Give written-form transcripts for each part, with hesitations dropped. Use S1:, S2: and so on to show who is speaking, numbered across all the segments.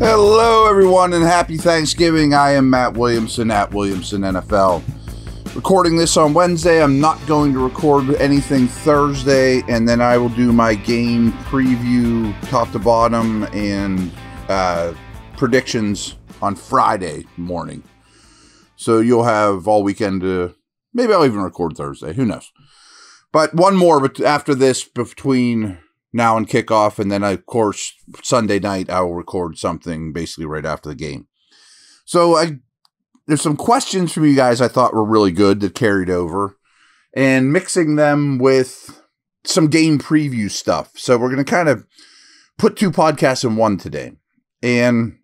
S1: Hello, everyone, and happy Thanksgiving. I am Matt Williamson at Williamson NFL. Recording this on Wednesday. I'm not going to record anything Thursday, and then I will do my game preview top to bottom and predictions on Friday morning. So you'll have all weekend to, maybe I'll even record Thursday. Who knows? But one more but after this between now and kickoff, and then, of course, Sunday night, I will record something basically right after the game. So there's some questions from you guys I thought were really good that carried over, and mixing them with some game preview stuff. So we're going to kind of put two podcasts in one today. And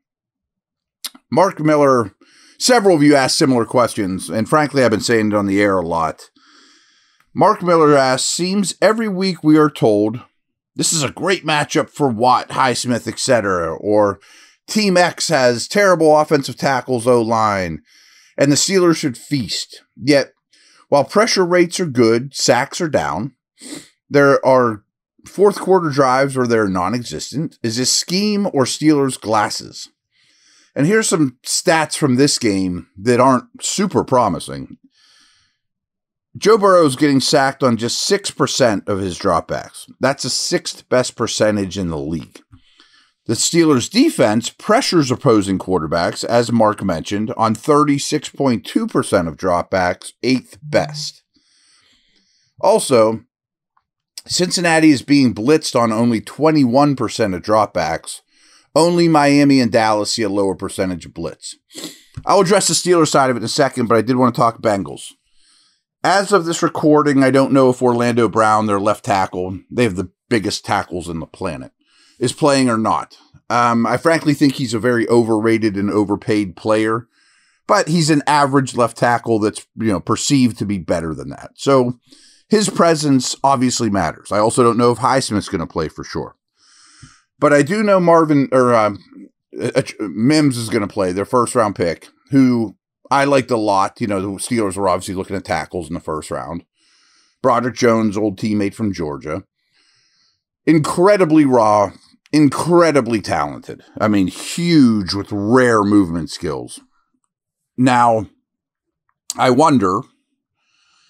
S1: Mark Miller, several of you asked similar questions, and frankly, I've been saying it on the air a lot. Mark Miller asks, seems every week we are told this is a great matchup for Watt, Highsmith, etc. Or Team X has terrible offensive tackles O-line, and the Steelers should feast. Yet, while pressure rates are good, sacks are down. There are fourth quarter drives where they're non-existent. Is this scheme or Steelers glasses? And here's some stats from this game that aren't super promising. Joe Burrow's getting sacked on just 6% of his dropbacks. That's the sixth best percentage in the league. The Steelers' defense pressures opposing quarterbacks, as Mark mentioned, on 36.2% of dropbacks, eighth best. Also, Cincinnati is being blitzed on only 21% of dropbacks. Only Miami and Dallas see a lower percentage of blitz. I'll address the Steelers side of it in a second, but I did want to talk Bengals. As of this recording, I don't know if Orlando Brown, their left tackle, they have the biggest tackles in the planet, is playing or not. I frankly think he's a very overrated and overpaid player, but he's an average left tackle that's, perceived to be better than that. So his presence obviously matters. I also don't know if Highsmith's going to play for sure. But I do know Mims is going to play, their first round pick, who I liked a lot. The Steelers were obviously looking at tackles in the first round. Broderick Jones, old teammate from Georgia. Incredibly raw, incredibly talented. I mean, huge with rare movement skills. Now, I wonder,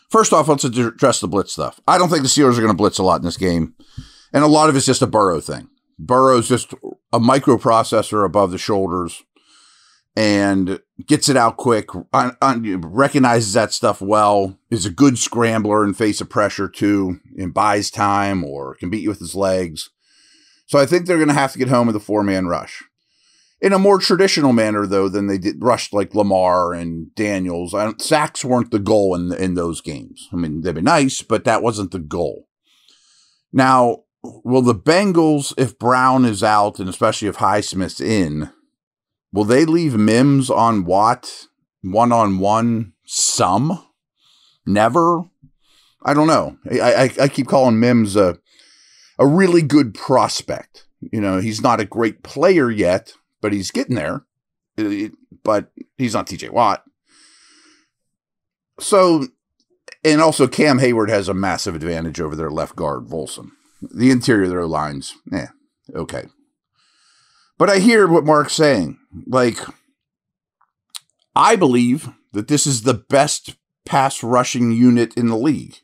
S1: first off, let's address the blitz stuff. I don't think the Steelers are going to blitz a lot in this game. And a lot of it's just a Burrow thing. Burrow's just a microprocessor above the shoulders and gets it out quick, recognizes that stuff well, is a good scrambler in face of pressure too, and buys time or can beat you with his legs. So I think they're going to have to get home with a four-man rush. In a more traditional manner, though, than they did rushed like Lamar and Daniels. Sacks weren't the goal in those games. I mean, they'd be nice, but that wasn't the goal. Now, will the Bengals, if Brown is out, and especially if Highsmith's in, will they leave Mims on Watt one-on-one some? Never? I don't know. I keep calling Mims a really good prospect. He's not a great player yet, but he's getting there. But he's not TJ Watt. So, and also Cam Hayward has a massive advantage over their left guard, Volson. The interior of their lines, okay. But I hear what Mark's saying. I believe that this is the best pass rushing unit in the league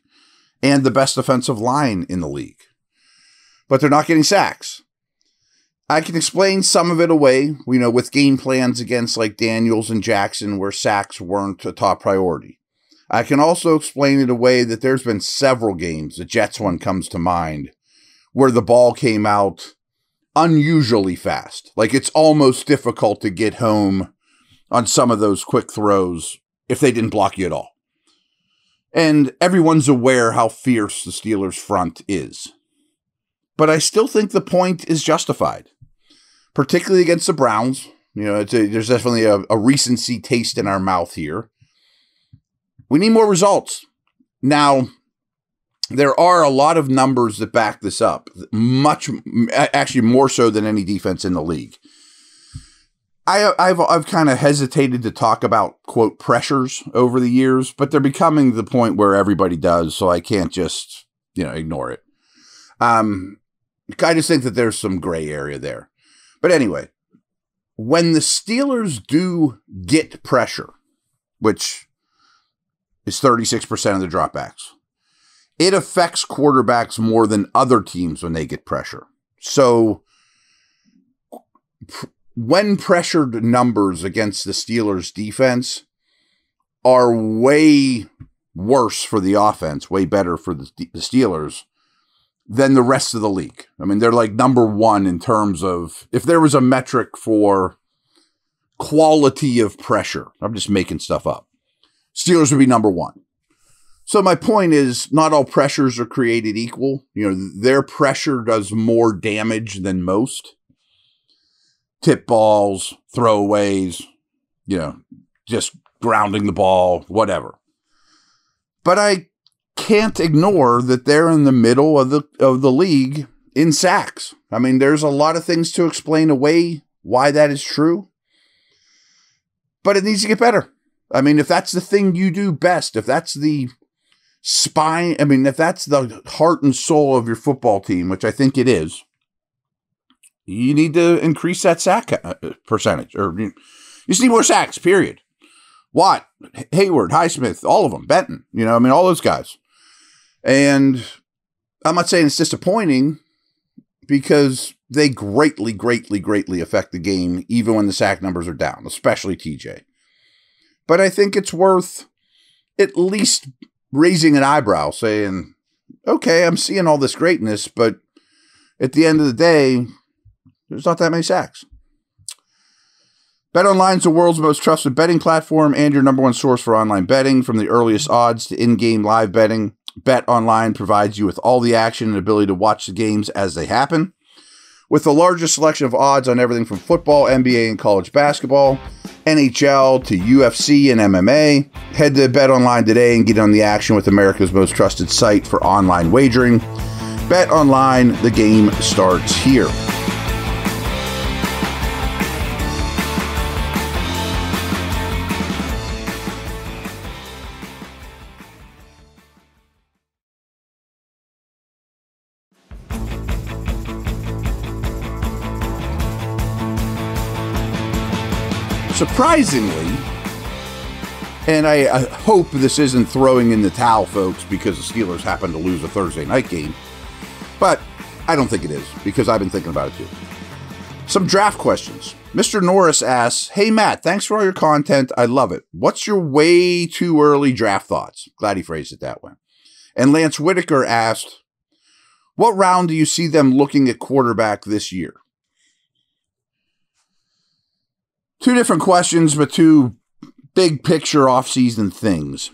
S1: and the best offensive line in the league. But they're not getting sacks. I can explain some of it away, with game plans against like Daniels and Jackson where sacks weren't a top priority. I can also explain it away that there's been several games, the Jets one comes to mind, where the ball came out unusually fast. It's almost difficult to get home on some of those quick throws if they didn't block you at all. And everyone's aware how fierce the Steelers' front is. But I still think the point is justified, particularly against the Browns. There's definitely a recency taste in our mouth here. We need more results. Now, there are a lot of numbers that back this up, actually more so than any defense in the league. I've kind of hesitated to talk about, quote, pressures over the years, but they're becoming the point where everybody does, so I can't just, ignore it. I just think that there's some gray area there. But anyway, when the Steelers do get pressure, which is 36% of the dropbacks, it affects quarterbacks more than other teams when they get pressure. So when pressured numbers against the Steelers defense are way worse for the offense, way better for the Steelers than the rest of the league. I mean, they're like number one in terms of, if there was a metric for quality of pressure, I'm just making stuff up, Steelers would be number one. So my point is, not all pressures are created equal. You know, their pressure does more damage than most. Tip balls, throwaways, you know, just grounding the ball, whatever. But I can't ignore that they're in the middle of the league in sacks. I mean, there's a lot of things to explain away why that is true, but it needs to get better. I mean, if that's the thing you do best, if that's the spine, I mean, if that's the heart and soul of your football team, which I think it is, you need to increase that sack percentage, or you just need more sacks, period. Watt, Hayward, Highsmith, all of them, Benton, you know, I mean, all those guys. And I'm not saying it's disappointing, because they greatly, greatly, greatly affect the game, even when the sack numbers are down, especially TJ. But I think it's worth at least raising an eyebrow, saying, okay, I'm seeing all this greatness, but at the end of the day, there's not that many sacks. BetOnline is the world's most trusted betting platform and your number one source for online betting. From the earliest odds to in-game live betting, BetOnline provides you with all the action and ability to watch the games as they happen. With the largest selection of odds on everything from football, NBA, and college basketball, NHL to UFC and MMA, head to BetOnline today and get on the action with America's most trusted site for online wagering. BetOnline, the game starts here. Surprisingly, and I hope this isn't throwing in the towel, folks, because the Steelers happen to lose a Thursday night game, but I don't think it is, because I've been thinking about it too. Some draft questions. Mr. Norris asks, hey Matt, thanks for all your content. I love it. What's your way too early draft thoughts? Glad he phrased it that way. And Lance Whitaker asked, what round do you see them looking at quarterback this year? Two different questions, but two big picture offseason things.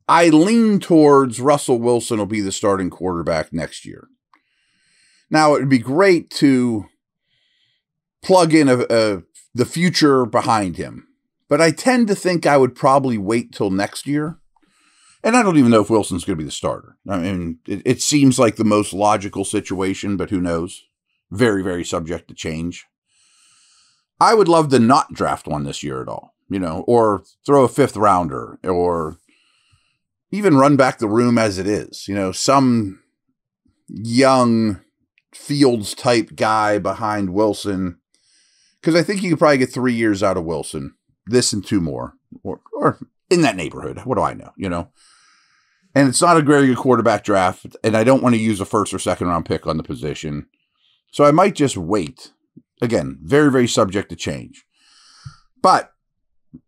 S1: I lean towards Russell Wilson will be the starting quarterback next year. Now, it would be great to plug in the future behind him, but I tend to think I would probably wait till next year. And I don't even know if Wilson's going to be the starter. I mean, it seems like the most logical situation, but who knows? Very, very subject to change. I would love to not draft one this year at all, you know, or throw a fifth rounder, or even run back the room as it is, you know, some young Fields type guy behind Wilson. Because I think you could probably get 3 years out of Wilson, this and 2 more, or in that neighborhood. What do I know, you know? And it's not a very good quarterback draft, and I don't want to use a first or second round pick on the position. So I might just wait. Again, very, very subject to change. But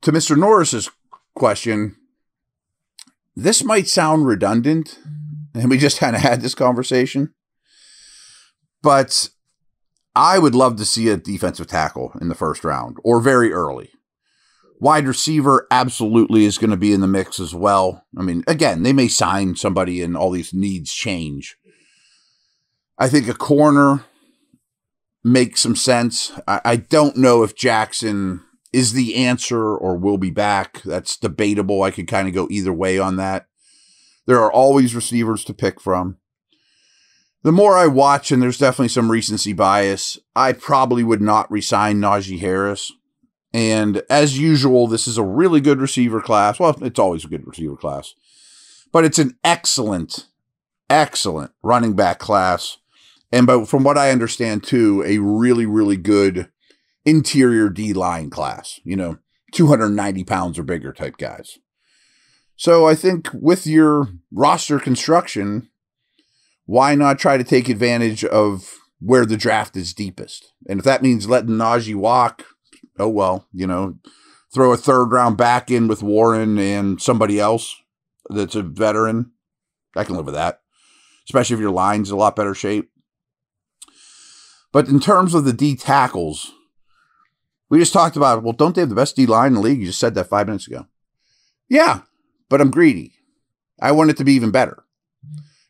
S1: to Mr. Norris's question, this might sound redundant, and we just kind of had this conversation, but I would love to see a defensive tackle in the first round or very early. Wide receiver absolutely is going to be in the mix as well. I mean, again, they may sign somebody and all these needs change. I think a corner makes some sense. I don't know if Jackson is the answer or will be back. That's debatable. I could kind of go either way on that. There are always receivers to pick from. The more I watch, and there's definitely some recency bias, I probably would not re-sign Najee Harris. And as usual, this is a really good receiver class. Well, it's always a good receiver class. But it's an excellent, excellent running back class. And from what I understand, too, a really, really good interior D-line class, 290 pounds or bigger type guys. So I think with your roster construction, why not try to take advantage of where the draft is deepest? And if that means letting Najee walk, oh well, throw a third round back in with Warren and somebody else that's a veteran, I can live with that, especially if your line's in a lot better shape. But in terms of the D tackles, we just talked about, well, don't they have the best D line in the league? You just said that 5 minutes ago. Yeah, but I'm greedy. I want it to be even better.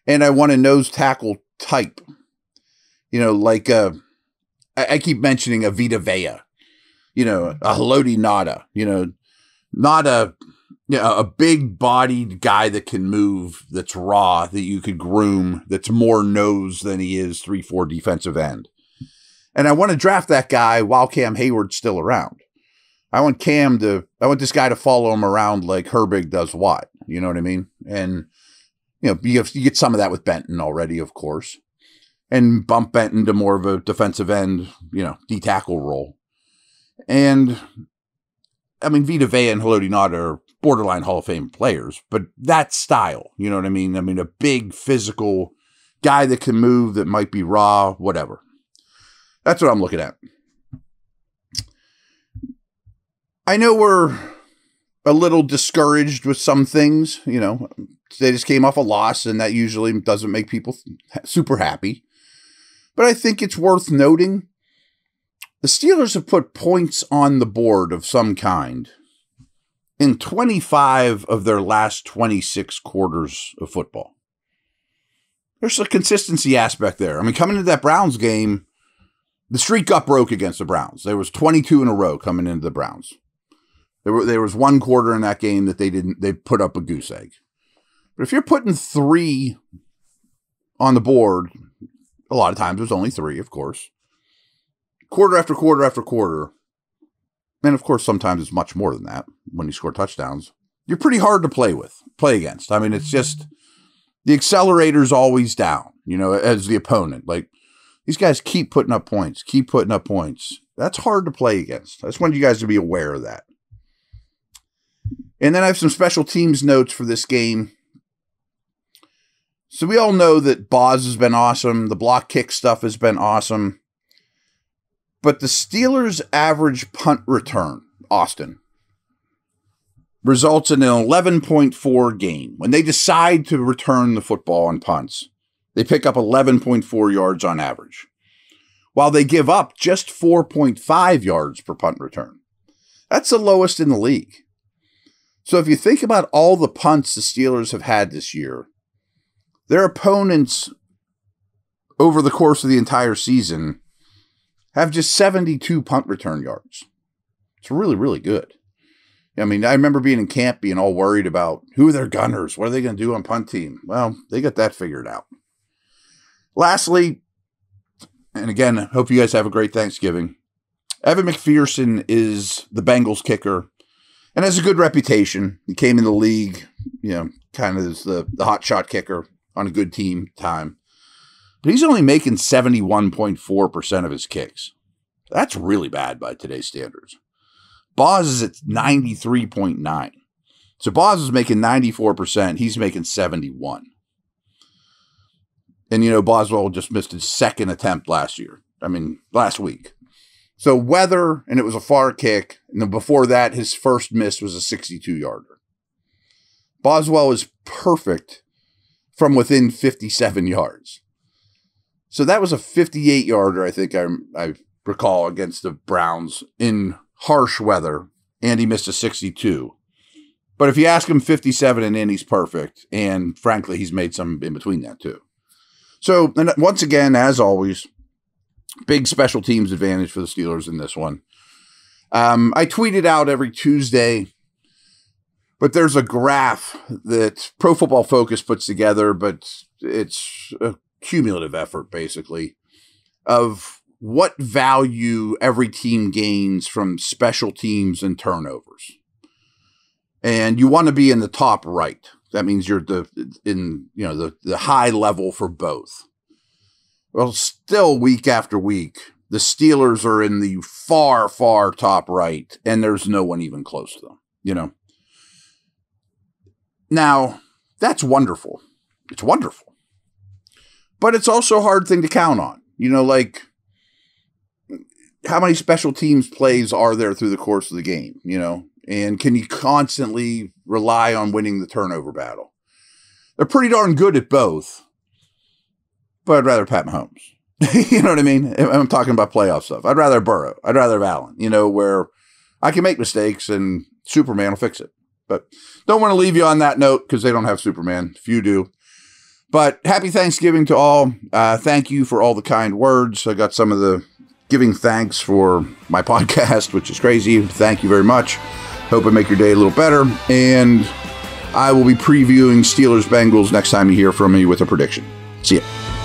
S1: And I want a nose tackle type. Like I keep mentioning a Vita Vea, a Haloti Ngata, not a big-bodied guy that can move, that's raw, that you could groom, that's more nose than he is 3-4 defensive end. And I want to draft that guy while Cam Hayward's still around. I want this guy to follow him around like Herbig does Watt. You know what I mean? And, you get some of that with Benton already, of course. And bump Benton to more of a defensive end, D tackle role. And, I mean, Vita Vea and Haloti Ngata are borderline Hall of Fame players, but that style, you know what I mean? I mean, a big physical guy that can move, that might be raw, whatever. That's what I'm looking at. I know we're a little discouraged with some things, they just came off a loss, and that usually doesn't make people super happy. But I think it's worth noting the Steelers have put points on the board of some kind in 25 of their last 26 quarters of football. There's a consistency aspect there. I mean, coming into that Browns game, the streak got broke against the Browns. There was 22 in a row coming into the Browns. There was one quarter in that game that they put up a goose egg. But if you're putting 3 on the board, a lot of times there's only 3, of course. Quarter after quarter after quarter. And of course, sometimes it's much more than that when you score touchdowns. You're pretty hard to play against. I mean, it's just the accelerator's always down, as the opponent. Like, these guys keep putting up points. That's hard to play against. I just wanted you guys to be aware of that. And then I have some special teams notes for this game. So we all know that Boz has been awesome. The block kick stuff has been awesome. But the Steelers' average punt return, Austin, results in an 11.4 gain. When they decide to return the football on punts, they pick up 11.4 yards on average, while they give up just 4.5 yards per punt return. That's the lowest in the league. So if you think about all the punts the Steelers have had this year, their opponents over the course of the entire season have just 72 punt return yards. It's really, really good. I mean, I remember being in camp being all worried about who are their gunners? What are they going to do on punt team? Well, they got that figured out. Lastly, and again, hope you guys have a great Thanksgiving. Evan McPherson is the Bengals kicker and has a good reputation. He came in the league, kind of as the hotshot kicker on a good team time. But he's only making 71.4% of his kicks. That's really bad by today's standards. Boz is at 93.9. So Boz is making 94%. He's making 71. And, Boswell just missed his second attempt last week. So weather, and it was a far kick. And then before that, his first miss was a 62-yarder. Boswell is perfect from within 57 yards. So that was a 58-yarder, I think I recall, against the Browns in harsh weather, and he missed a 62. But if you ask him 57 and in, he's perfect. And frankly, he's made some in between that too. So, and once again, as always, big special teams advantage for the Steelers in this one. I tweet it out every Tuesday, but there's a graph that Pro Football Focus puts together, but it's a cumulative effort, basically, of what value every team gains from special teams and turnovers. And you want to be in the top right. That means you're the high level for both. Well, still week after week, the Steelers are in the far, far top right, and there's no one even close to them, you know. Now, that's wonderful. It's wonderful. But it's also a hard thing to count on. You know, like, how many special teams plays are there through the course of the game, you know? And can you constantly rely on winning the turnover battle? They're pretty darn good at both, but I'd rather Pat Mahomes. You know what I mean? I'm talking about playoff stuff. I'd rather Burrow. I'd rather Allen, you know, where I can make mistakes and Superman will fix it. But don't want to leave you on that note because they don't have Superman. Few do. But happy Thanksgiving to all. Thank you for all the kind words. I got some of the giving thanks for my podcast, which is crazy. Thank you very much. Hope I make your day a little better. And I will be previewing Steelers-Bengals next time you hear from me with a prediction. See ya.